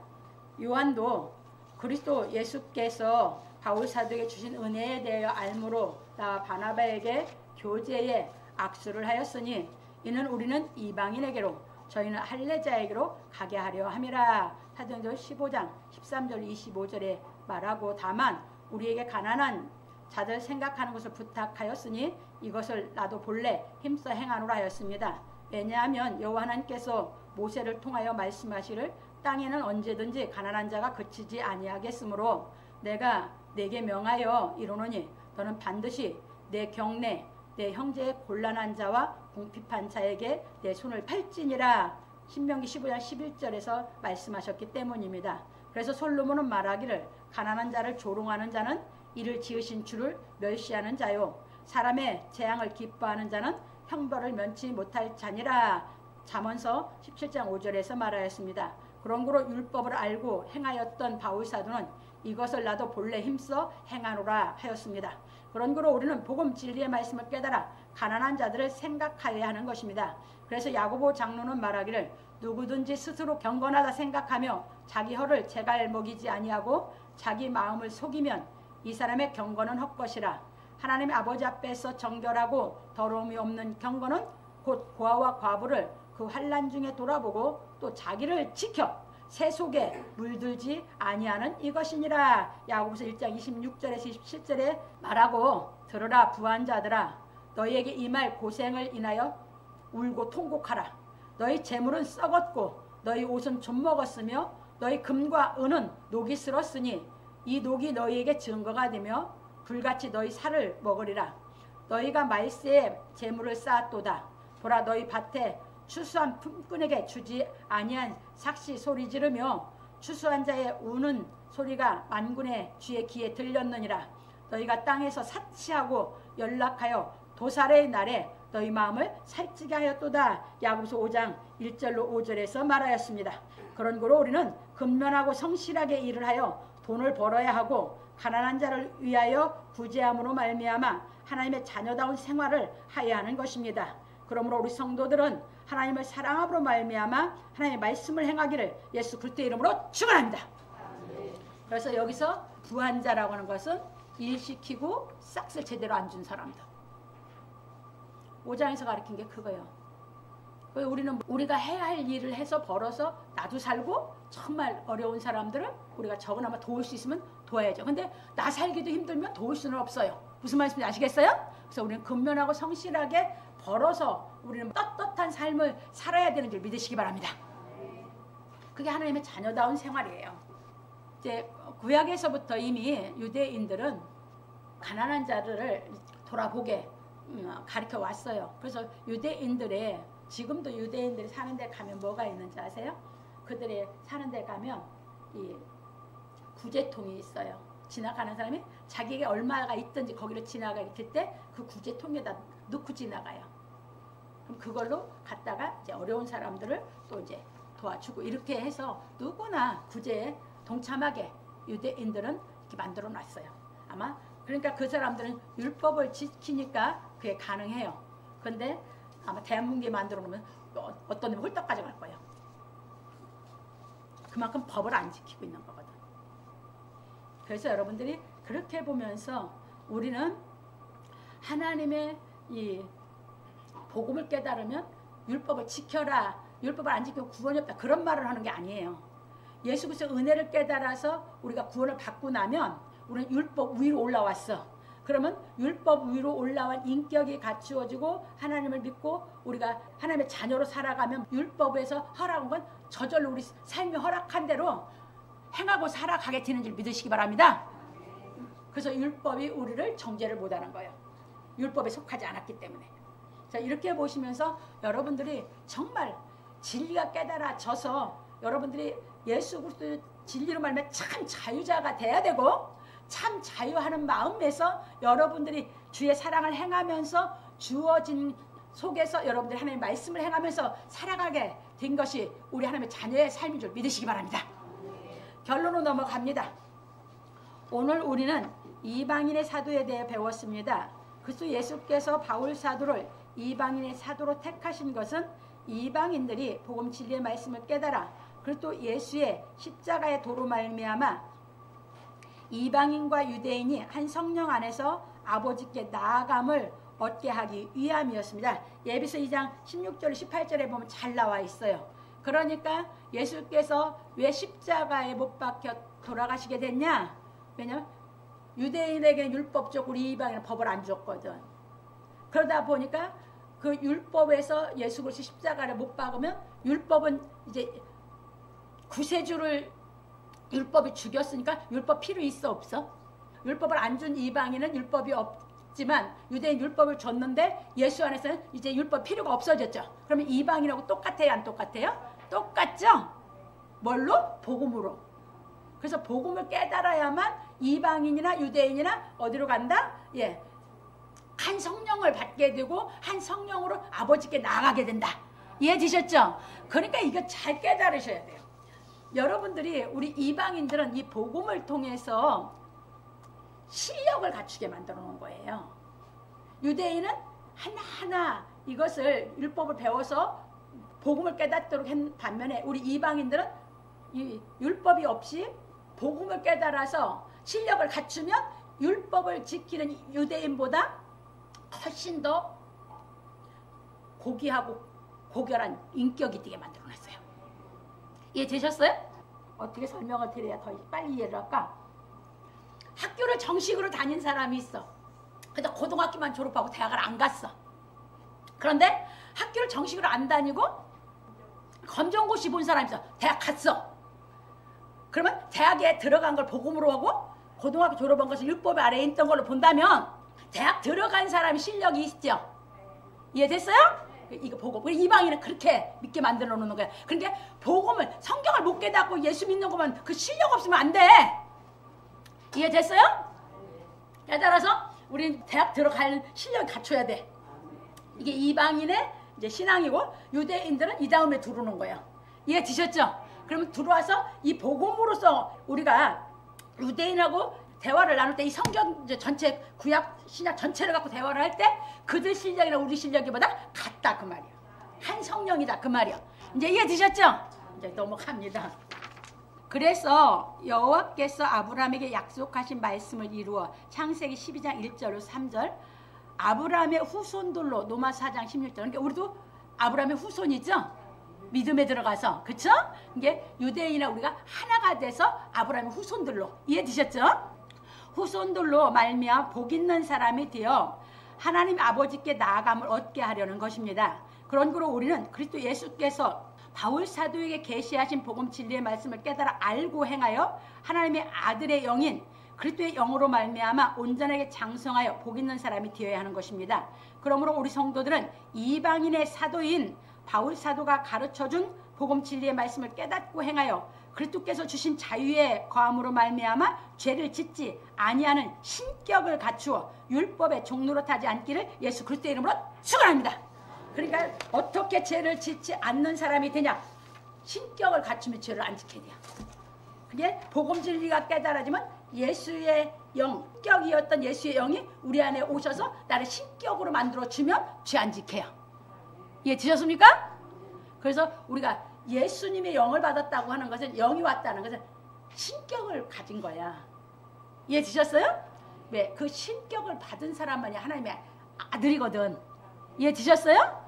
요한도 그리스도 예수께서 바울 사도에게 주신 은혜에 대하여 알므로 나와 바나바에게 교제의 악수를 하였으니 이는 우리는 이방인에게로 저희는 할례자에게로 가게 하려 함이라. 사도행전 15장 13절 25절에 말하고 다만 우리에게 가난한 자들 생각하는 것을 부탁하였으니 이것을 나도 본래 힘써 행하노라 하였습니다. 왜냐하면 여호와 하나님께서 모세를 통하여 말씀하시를 땅에는 언제든지 가난한 자가 그치지 아니하겠으므로 내가 네게 명하여 이르노니 너는 반드시 내 경내 내 형제의 곤란한 자와 궁핍한 자에게 내 손을 펼지니라. 신명기 15장 11절에서 말씀하셨기 때문입니다. 그래서 솔로몬은 말하기를 가난한 자를 조롱하는 자는 이를 지으신 주를 멸시하는 자요 사람의 재앙을 기뻐하는 자는 형벌을 면치 못할 자니라. 잠언서 17장 5절에서 말하였습니다. 그러므로 율법을 알고 행하였던 바울 사도는 이것을 나도 본래 힘써 행하노라 하였습니다. 그러므로 우리는 복음 진리의 말씀을 깨달아 가난한 자들을 생각하여야 하는 것입니다. 그래서 야고보 장로는 말하기를 누구든지 스스로 경건하다 생각하며 자기 혀를 제갈 먹이지 아니하고 자기 마음을 속이면 이 사람의 경건은 헛것이라. 하나님의 아버지 앞에서 정결하고 더러움이 없는 경건은 곧 고아와 과부를 그 환난 중에 돌아보고 또 자기를 지켜 새 속에 물들지 아니하는 이것이니라. 야고보서 1장 26절에서 27절에 말하고 들으라 부한 자들아 너희에게 이 말 고생을 인하여 울고 통곡하라. 너희 재물은 썩었고 너희 옷은 좀 먹었으며 너희 금과 은은 녹이 슬었으니 이 녹이 너희에게 증거가 되며 불같이 너희 살을 먹으리라. 너희가 말세에 재물을 쌓았도다. 보라 너희 밭에 추수한 품꾼에게 주지 아니한 삭시 소리 지르며 추수한 자의 우는 소리가 만군의 주의 귀에 들렸느니라. 너희가 땅에서 사치하고 연락하여 도살의 날에 너희 마음을 살찌게 하였도다. 야고보서 5장 1절로 5절에서 말하였습니다. 그러므로 우리는 근면하고 성실하게 일을 하여 돈을 벌어야 하고 가난한 자를 위하여 구제함으로 말미암아 하나님의 자녀다운 생활을 하여야 하는 것입니다. 그러므로 우리 성도들은 하나님을 사랑함으로 말미암아 하나님의 말씀을 행하기를 예수 그리스도의 이름으로 축원합니다. 그래서 여기서 부한자라고 하는 것은 일 시키고 싹쓸 제대로 안 준 사람들. 5장에서 가르친 게 그거예요. 우리는 우리가 해야 할 일을 해서 벌어서 나도 살고 정말 어려운 사람들은 우리가 적어나마 도울 수 있으면 도와야죠. 근데 나 살기도 힘들면 도울 수는 없어요. 무슨 말씀인지 아시겠어요? 그래서 우리는 근면하고 성실하게 벌어서 우리는 떳떳한 삶을 살아야 되는 줄 믿으시기 바랍니다. 그게 하나님의 자녀다운 생활이에요. 이제 구약에서부터 이미 유대인들은 가난한 자들을 돌아보게 가르쳐 왔어요. 그래서 유대인들의 지금도 유대인들이 사는 데 가면 뭐가 있는지 아세요? 그들이 사는 데 가면 이 구제통이 있어요. 지나가는 사람이 자기에게 얼마가 있든지 거기를 지나갈 때 그 구제통에다 넣고 지나가요. 그럼 그걸로 갔다가 이제 어려운 사람들을 또 이제 도와주고 이렇게 해서 누구나 구제에 동참하게 유대인들은 이렇게 만들어 놨어요. 아마 그러니까 그 사람들은 율법을 지키니까 그게 가능해요. 근데 아마 대한민국에 만들어 놓으면 어떤 놈이 홀딱 가져갈 거예요. 그만큼 법을 안 지키고 있는 거거든. 그래서 여러분들이 그렇게 보면서 우리는 하나님의 이 복음을 깨달으면 율법을 지켜라. 율법을 안 지키고 구원이 없다. 그런 말을 하는 게 아니에요. 예수 그리스도의 은혜를 깨달아서 우리가 구원을 받고 나면 우리는 율법 위로 올라왔어. 그러면 율법 위로 올라온 인격이 갖추어지고 하나님을 믿고 우리가 하나님의 자녀로 살아가면 율법에서 허락한 건 저절로 우리 삶이 허락한 대로 행하고 살아가게 되는 줄 믿으시기 바랍니다. 그래서 율법이 우리를 정죄를 못하는 거예요. 율법에 속하지 않았기 때문에. 자, 이렇게 보시면서 여러분들이 정말 진리가 깨달아져서 여러분들이 예수 그리스도 진리로 말하면 참 자유자가 돼야 되고 참 자유하는 마음에서 여러분들이 주의 사랑을 행하면서 주어진 속에서 여러분들이 하나님의 말씀을 행하면서 살아가게 된 것이 우리 하나님의 자녀의 삶인 줄 믿으시기 바랍니다. 결론으로 넘어갑니다. 오늘 우리는 이방인의 사도에 대해 배웠습니다. 그리스도 예수께서 바울 사도를 이방인의 사도로 택하신 것은 이방인들이 복음 진리의 말씀을 깨달아 그리고 또 예수의 십자가의 도로 말미암아 이방인과 유대인이 한 성령 안에서 아버지께 나아감을 얻게 하기 위함이었습니다. 예비서 2장 16절 18절에 보면 잘 나와 있어요. 그러니까 예수께서 왜 십자가에 못 박혀 돌아가시게 됐냐? 왜냐면 유대인에게는 율법적으로 이방인은 법을 안 줬거든. 그러다 보니까 그 율법에서 예수 그리스도 십자가를 못 박으면 율법은 이제 구세주를 율법이 죽였으니까 율법 필요 있어 없어? 율법을 안 준 이방인은 율법이 없지만 유대인 율법을 줬는데 예수 안에서는 이제 율법 필요가 없어졌죠. 그러면 이방인하고 똑같아요 안 똑같아요? 똑같죠? 뭘로? 복음으로. 그래서 복음을 깨달아야만 이방인이나 유대인이나 어디로 간다? 예, 한 성령을 받게 되고 한 성령으로 아버지께 나아가게 된다. 이해되셨죠? 그러니까 이거 잘 깨달으셔야 돼요. 여러분들이 우리 이방인들은 이 복음을 통해서 실력을 갖추게 만들어 놓은 거예요. 유대인은 하나하나 이것을 율법을 배워서 복음을 깨닫도록 한 반면에 우리 이방인들은 이 율법이 없이 복음을 깨달아서 실력을 갖추면 율법을 지키는 유대인보다 훨씬 더 고귀하고 고결한 인격이 되게 만들어 놨어요. 이해되셨어요? 어떻게 설명을 드려야 더 빨리 이해를 할까? 학교를 정식으로 다닌 사람이 있어. 근데 고등학교만 졸업하고 대학을 안 갔어. 그런데 학교를 정식으로 안 다니고 검정고시 본 사람이 있어. 대학 갔어. 그러면 대학에 들어간 걸 복음으로 하고 고등학교 졸업한 것을 율법 아래에 있던 걸로 본다면 대학 들어간 사람이 실력이 있죠. 이해됐어요? 이거 복음. 우리 이방인은 그렇게 믿게 만들어 놓는 거야. 그러니까 복음을 성경을 못 깨닫고 예수 믿는 거면 그 실력 없으면 안 돼. 이해됐어요? 깨달아서 우리 대학 들어갈 실력을 갖춰야 돼. 이게 이방인의 이제 신앙이고 유대인들은 이 다음에 들어오는 거예요. 이해되셨죠? 그러면 들어와서 이 복음으로서 우리가 유대인하고 대화를 나눌 때 이 성경 전체 구약 신약 전체를 갖고 대화를 할 때 그들 실력이나 우리 실력보다 같다 그 말이야. 한 성령이다 그 말이야. 이제 이해되셨죠? 이제 넘어갑니다. 그래서 여호와께서 아브라함에게 약속하신 말씀을 이루어 창세기 12장 1절로 3절 아브라함의 후손들로 로마 4장 16절. 그러니까 우리도 아브라함의 후손이죠. 믿음에 들어가서 그쵸? 이게 유대인이나 우리가 하나가 돼서 아브라함의 후손들로 이해되셨죠? 후손들로 말미암아 복 있는 사람이 되어 하나님 아버지께 나아감을 얻게 하려는 것입니다. 그런 거로 우리는 그리스도 예수께서 바울 사도에게 계시하신 복음 진리의 말씀을 깨달아 알고 행하여 하나님의 아들의 영인 그리스도의 영으로 말미암아 온전하게 장성하여 복 있는 사람이 되어야 하는 것입니다. 그러므로 우리 성도들은 이방인의 사도인 바울 사도가 가르쳐준 복음 진리의 말씀을 깨닫고 행하여 그리스도께서 주신 자유의 거함으로 말미암아 죄를 짓지 아니하는 신격을 갖추어 율법의 종노릇하지 않기를 예수 그리스도의 이름으로 축원합니다. 그러니까 어떻게 죄를 짓지 않는 사람이 되냐? 신격을 갖추면 죄를 안 지켜야 돼요. 그게 복음 진리가 깨달아지면 예수의 영격이었던 예수의 영이 우리 안에 오셔서 나를 신격으로 만들어주면 죄 안 지켜요. 이해되셨습니까? 그래서 우리가 예수님의 영을 받았다고 하는 것은 영이 왔다는 것은 신격을 가진 거야. 이해되셨어요? 왜? 그 신격을 받은 사람만이 하나님의 아들이거든. 이해되셨어요?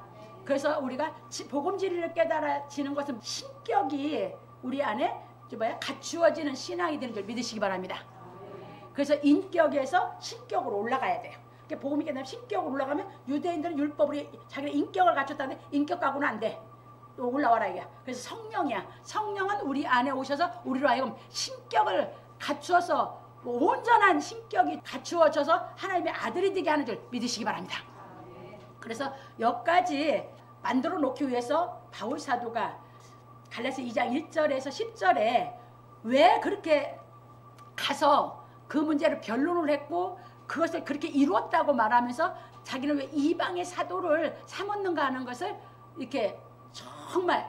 그래서 우리가 복음 진리를 깨달아지는 것은 신격이 우리 안에 갖추어지는 신앙이 되는 줄 믿으시기 바랍니다. 그래서 인격에서 신격으로 올라가야 돼요. 복음이 깨달으면 신격으로 올라가면 유대인들은 율법으로 자기의 인격을 갖췄다는데 인격 갖고는 안 돼. 또 올라와라 이게. 그래서 성령이야. 성령은 우리 안에 오셔서 우리로 하여금 신격을 갖추어서 온전한 신격이 갖추어져서 하나님의 아들이 되게 하는 줄 믿으시기 바랍니다. 그래서 여기까지 만들어 놓기 위해서 바울 사도가 갈라디아서 2장 1절에서 10절에 왜 그렇게 가서 그 문제를 변론을 했고 그것을 그렇게 이루었다고 말하면서 자기는 왜 이방의 사도를 삼았는가 하는 것을 이렇게 정말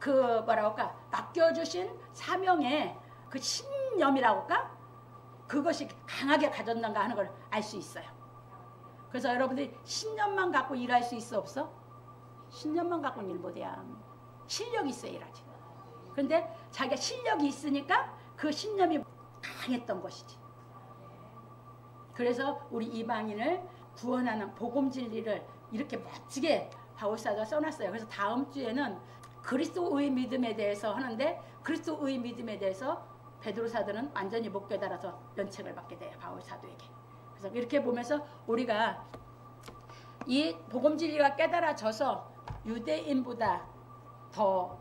그 뭐라고 할까 맡겨주신 사명의 그 신념이라고 할까 그것이 강하게 가졌는가 하는 걸 알 수 있어요. 그래서 여러분들이 신념만 갖고 일할 수 있어 없어? 신념만 갖고는 일 못해야 실력이 있어야 일하지. 그런데 자기가 실력이 있으니까 그 신념이 강했던 것이지. 그래서 우리 이방인을 구원하는 복음 진리를 이렇게 멋지게 바울사도가 써놨어요. 그래서 다음 주에는 그리스도의 믿음에 대해서 하는데 그리스도의 믿음에 대해서 베드로 사도는 완전히 못 깨달아서 면책을 받게 돼요. 바울 사도에게. 그래서 이렇게 보면서 우리가 이 복음 진리가 깨달아져서 유대인보다 더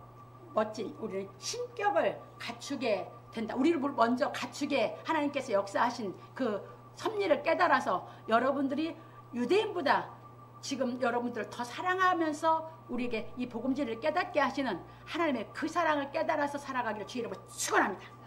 멋진 우리의 신격을 갖추게 된다. 우리를 먼저 갖추게 하나님께서 역사하신 그 섭리를 깨달아서 여러분들이 유대인보다 지금 여러분들을 더 사랑하면서 우리에게 이 복음 진리를 깨닫게 하시는 하나님의 그 사랑을 깨달아서 살아가기를 주의 이름으로 축원합니다.